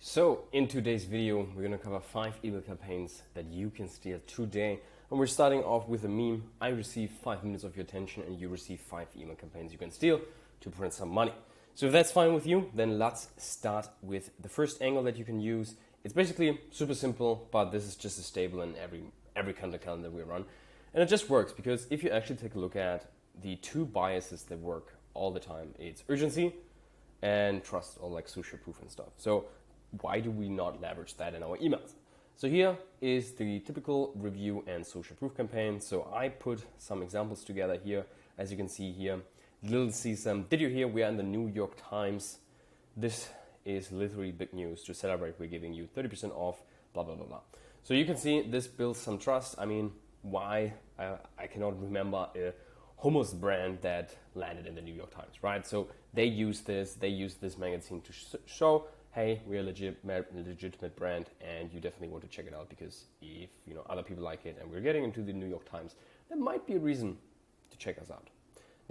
So in today's video, we're gonna cover 5 email campaigns that you can steal today. And we're starting off with a meme. I receive 5 minutes of your attention and you receive 5 email campaigns you can steal to print some money. So if that's fine with you, then let's start with the first angle that you can use. It's basically super simple, but this is just a staple in every content calendar we run. And it just works because if you actually take a look at the two biases that work all the time, it's urgency and trust, or like social proof and stuff. So why do we not leverage that in our emails? So here is the typical review and social proof campaign. So I put some examples together here. As you can see here, Little Caesar, did you hear we are in the New York Times? This is literally big news. To celebrate, we're giving you 30% off, blah, blah, blah, blah. So you can see this builds some trust. I mean, why? I cannot remember a hummus brand that landed in the New York Times, right? So they use this magazine to show, hey, we're a legitimate brand and you definitely want to check it out, because if other people like it and we're getting into the New York Times, there might be a reason to check us out.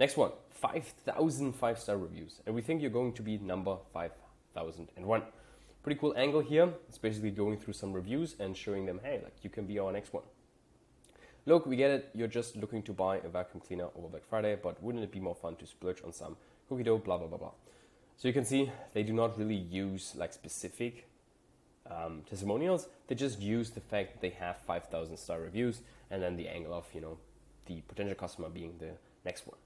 Next one, 5,000 5-star reviews. And we think you're going to be number 5,001. Pretty cool angle here. It's basically going through some reviews and showing them, hey, like you can be our next one. Look, we get it. You're just looking to buy a vacuum cleaner over Black Friday, but wouldn't it be more fun to splurge on some cookie dough, blah, blah, blah, blah. So you can see they do not really use like specific testimonials. They just use the fact that they have 5,000 star reviews and then the angle of, the potential customer being the next one.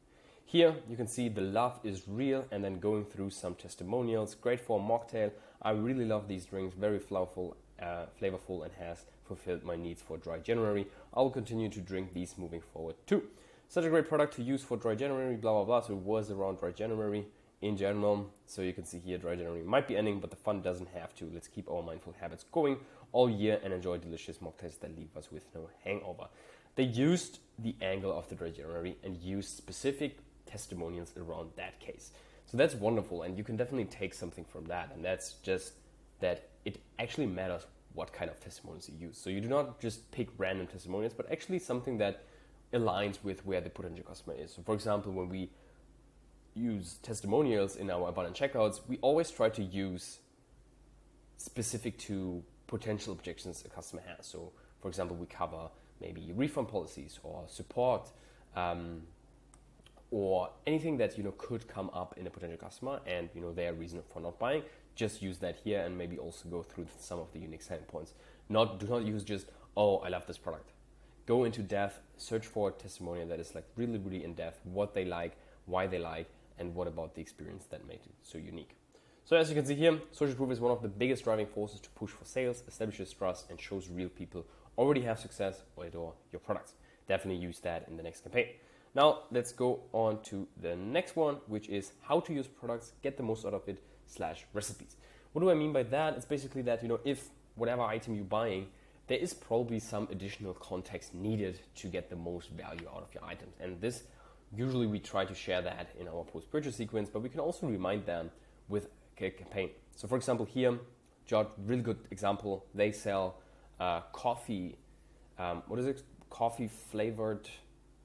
Here you can see the love is real and then going through some testimonials. Great for a mocktail. I really love these drinks, very flavorful and has fulfilled my needs for dry January. I will continue to drink these moving forward too. Such a great product to use for dry January, blah, blah, blah. So it was around dry January in general. So you can see here dry January might be ending, but the fun doesn't have to. Let's keep our mindful habits going all year and enjoy delicious mocktails that leave us with no hangover. They used the angle of the dry January and used specific testimonials around that case. So that's wonderful, and you can definitely take something from that, and that's just that it actually matters what kind of testimonials you use. So you do not just pick random testimonials, but actually something that aligns with where the potential customer is. So for example, when we use testimonials in our abundant checkouts, we always try to use specific to potential objections a customer has. So for example, we cover maybe refund policies or support, or anything that could come up in a potential customer and their reason for not buying. Just use that here and maybe also go through some of the unique selling points. Do not use just, oh, I love this product. Go into depth, search for a testimonial that is like really, really in depth, what they like, why they like, and what about the experience that made it so unique. So as you can see here, social proof is one of the biggest driving forces to push for sales, establishes trust, and shows real people already have success or adore your products. Definitely use that in the next campaign. Now let's go on to the next one, which is how to use products, get the most out of it, /recipes. What do I mean by that? It's basically that, if whatever item you're buying, there is probably some additional context needed to get the most value out of your items. And this, usually we try to share that in our post-purchase sequence, but we can also remind them with a campaign. So for example, here, Jot, really good example. They sell coffee, coffee flavored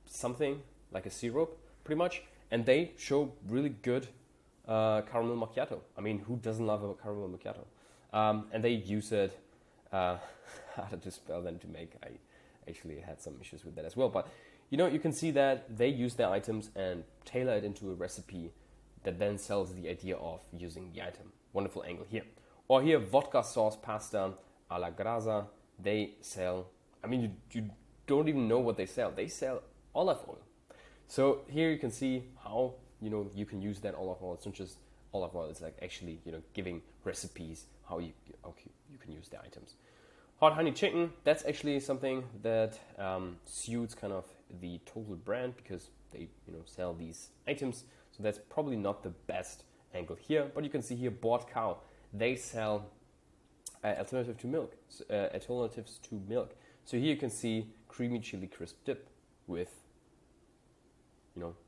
something, like a syrup, pretty much. And they show really good caramel macchiato. I mean, who doesn't love a caramel macchiato? And they use it, harder to spell than to make. I actually had some issues with that as well. But you can see that they use their items and tailor it into a recipe that then sells the idea of using the item. Wonderful angle here. Or here, vodka sauce pasta alla grasa. They sell, I mean, you don't even know what they sell. They sell olive oil. So here you can see how you can use that olive oil. It's not just olive oil, it's like actually giving recipes how you can use the items. Hot honey chicken, that's actually something that suits kind of the total brand, because they sell these items. So that's probably not the best angle here, but you can see here Bored Cow, they sell alternatives to milk. So here you can see creamy chili crisp dip with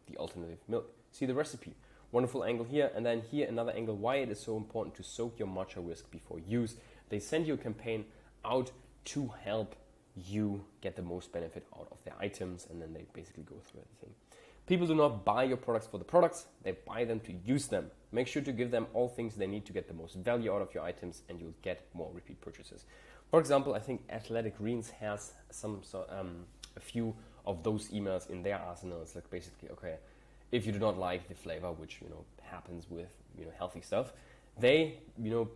the alternative milk. See the recipe. Wonderful angle here. And then here another angle why it is so important to soak your matcha whisk before use. They send you a campaign out to help you get the most benefit out of their items, and then they basically go through everything. People do not buy your products for the products, they buy them to use them. Make sure to give them all things they need to get the most value out of your items, and you'll get more repeat purchases. For example, I think Athletic Greens has a few of those emails in their arsenal. It's like basically, okay, if you do not like the flavor, which happens with healthy stuff, they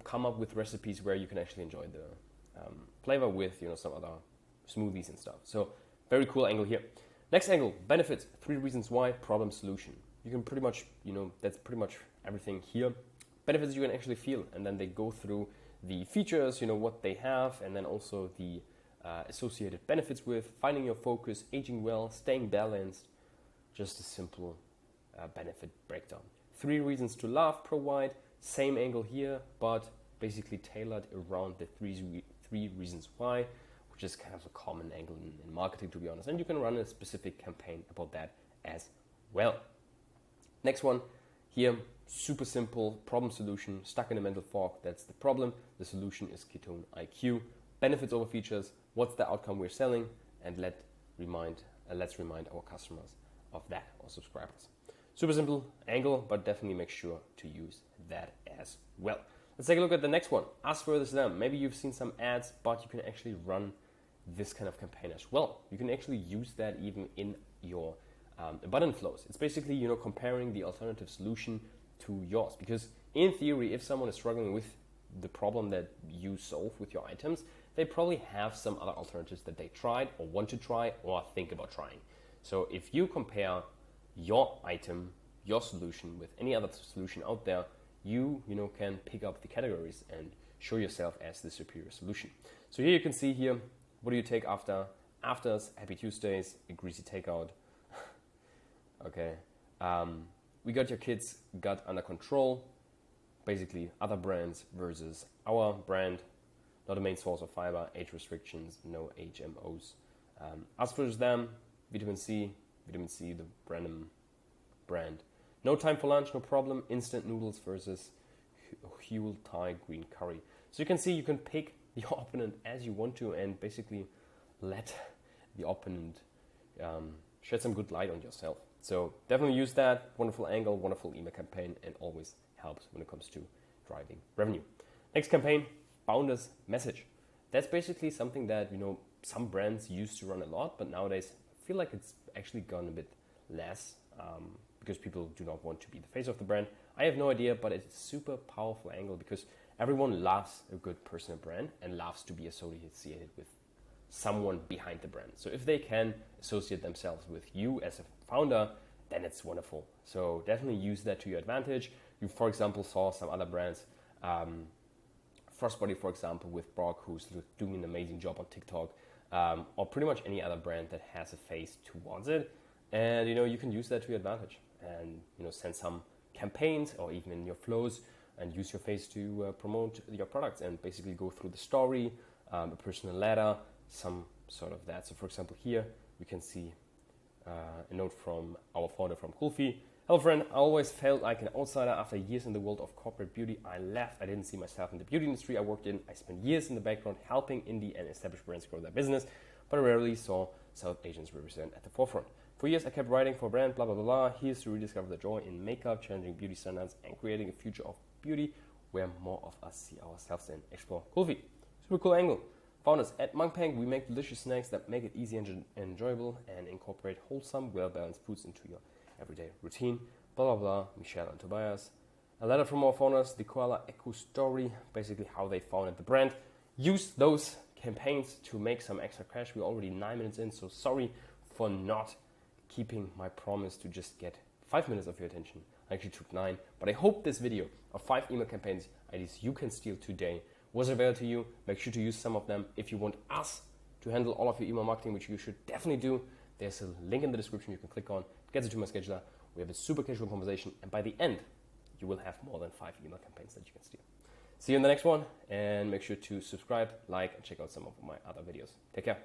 come up with recipes where you can actually enjoy the flavor with some other smoothies and stuff. So very cool angle here. Next angle, benefits, 3 reasons why, problem, solution. You can pretty much, that's pretty much everything here. Benefits you can actually feel, and then they go through the features, what they have, and then also the associated benefits with finding your focus, aging well, staying balanced, just a simple benefit breakdown. 3 reasons to love provide, same angle here, but basically tailored around the three reasons why, which is kind of a common angle in marketing, to be honest. And you can run a specific campaign about that as well. Next one here, super simple problem solution, stuck in a mental fog. That's the problem. The solution is ketone IQ. Benefits over features. What's the outcome we're selling? And let's remind our customers of that, or subscribers. Super simple angle, but definitely make sure to use that as well. Let's take a look at the next one. Us versus them. Maybe you've seen some ads, but you can actually run this kind of campaign as well. You can actually use that even in your button flows. It's basically comparing the alternative solution to yours, because in theory, if someone is struggling with the problem that you solve with your items, they probably have some other alternatives that they tried or want to try or think about trying. So if you compare your item, your solution with any other solution out there, you can pick up the categories and show yourself as the superior solution. So here you can see here, what do you take after? Afters, Happy Tuesdays, a greasy takeout. Okay. We got your kids' gut under control. Basically, other brands versus our brand. Not a main source of fiber, age restrictions, no HMOs. Us versus them, vitamin C, the Brenham brand. No time for lunch, no problem. Instant noodles versus Huel Thai green curry. So you can see you can pick the opponent as you want to, and basically let the opponent shed some good light on yourself. So definitely use that. Wonderful angle, wonderful email campaign, and always helps when it comes to driving revenue. Next campaign, Founder's Message. That's basically something that some brands used to run a lot, but nowadays I feel like it's actually gone a bit less because people do not want to be the face of the brand. I have no idea, but it's a super powerful angle because everyone loves a good personal brand and loves to be associated with someone behind the brand. So if they can associate themselves with you as a founder, then it's wonderful. So definitely use that to your advantage. You, for example, saw some other brands, Frostbody, for example, with Brock, who's doing an amazing job on TikTok, or pretty much any other brand that has a face towards it. And you can use that to your advantage and send some campaigns or even in your flows and use your face to promote your products and basically go through the story, a personal letter, some sort of that. So for example, here we can see a note from our founder from Kulfi. Hello friend, I always felt like an outsider after years in the world of corporate beauty. I left. I didn't see myself in the beauty industry I worked in. I spent years in the background helping indie and established brands grow their business, but I rarely saw South Asians represent at the forefront. For years, I kept writing for a brand, blah, blah, blah, blah. Here's to rediscover the joy in makeup, challenging beauty standards, and creating a future of beauty where more of us see ourselves in. Explore Kulfi. Super cool angle. Founders, at Mangpeng, we make delicious snacks that make it easy and enjoyable and incorporate wholesome, well-balanced foods into your everyday routine. Blah, blah, blah. Michelle and Tobias. A letter from our founders, the Koala Echo story, basically how they founded the brand. Use those campaigns to make some extra cash. We're already 9 minutes in, so sorry for not keeping my promise to just get 5 minutes of your attention. I actually took 9, but I hope this video of 5 email campaigns ideas you can steal today was available to you. Make sure to use some of them. If you want us to handle all of your email marketing, which you should definitely do, there's a link in the description you can click on. Get it to my scheduler. We have a super casual conversation, and by the end, you will have more than 5 email campaigns that you can steal. See you in the next one, and make sure to subscribe, like, and check out some of my other videos. Take care.